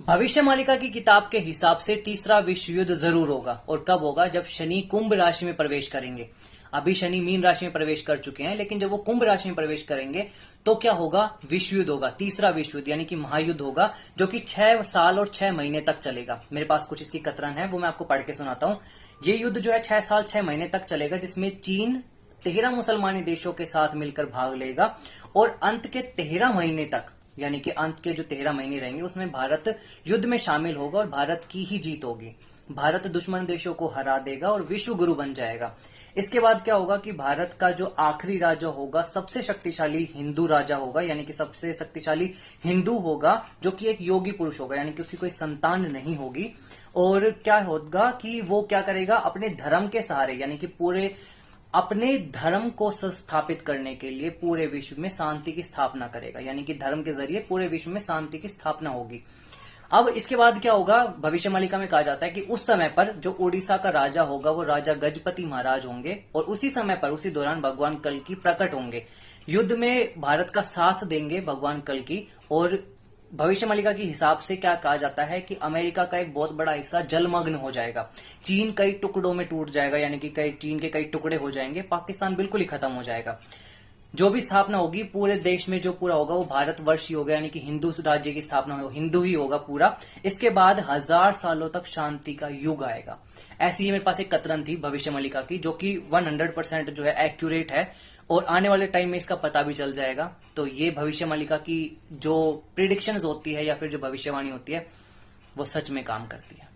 भविष्य मालिका की किताब के हिसाब से तीसरा विश्व युद्ध जरूर होगा। और कब होगा? जब शनि कुंभ राशि में प्रवेश करेंगे। अभी शनि मीन राशि में प्रवेश कर चुके हैं, लेकिन जब वो कुंभ राशि में प्रवेश करेंगे तो क्या होगा? विश्व युद्ध होगा, तीसरा विश्व युद्ध यानी कि महायुद्ध होगा, जो कि 6 साल और 6 महीने तक चलेगा। मेरे पास कुछ इसकी कतरन है, वो मैं आपको पढ़ के सुनाता हूं। ये युद्ध जो है 6 साल 6 महीने तक चलेगा, जिसमें चीन 13 मुसलमानी देशों के साथ मिलकर भाग लेगा। और अंत के 13 महीने तक, यानी कि अंत के जो 13 महीने रहेंगे उसमें भारत युद्ध में शामिल होगा और भारत की ही जीत होगी। भारत दुश्मन देशों को हरा देगा और विश्व गुरु बन जाएगा। इसके बाद क्या होगा कि भारत का जो आखिरी राजा होगा, सबसे शक्तिशाली हिंदू राजा होगा, यानी कि सबसे शक्तिशाली हिंदू होगा, जो कि एक योगी पुरुष होगा, यानी कि उसकी कोई संतान नहीं होगी। और क्या होगा कि वो क्या करेगा? अपने धर्म के सहारे, यानी कि पूरे अपने धर्म को स्थापित करने के लिए पूरे विश्व में शांति की स्थापना करेगा, यानी कि धर्म के जरिए पूरे विश्व में शांति की स्थापना होगी। अब इसके बाद क्या होगा? भविष्य मालिका में कहा जाता है कि उस समय पर जो उड़ीसा का राजा होगा वो राजा गजपति महाराज होंगे, और उसी समय पर उसी दौरान भगवान कल्कि प्रकट होंगे, युद्ध में भारत का साथ देंगे भगवान कल्कि। और भविष्य मालिका के हिसाब से क्या कहा जाता है कि अमेरिका का एक बहुत बड़ा हिस्सा जलमग्न हो जाएगा, चीन कई टुकड़ों में टूट जाएगा, यानी कि चीन के कई टुकड़े हो जाएंगे, पाकिस्तान बिल्कुल ही खत्म हो जाएगा। जो भी स्थापना होगी पूरे देश में, जो पूरा होगा वो भारतवर्ष ही होगा, यानी कि हिंदू राज्य की स्थापना हो, हिंदू ही होगा पूरा। इसके बाद 1000 सालों तक शांति का युग आएगा। ऐसी ही मेरे पास एक कतरन थी भविष्य मालिका की, जो कि 100% जो है एक्यूरेट है, और आने वाले टाइम में इसका पता भी चल जाएगा। तो ये भविष्य मालिका की जो प्रिडिक्शंस होती है या फिर जो भविष्यवाणी होती है वो सच में काम करती है।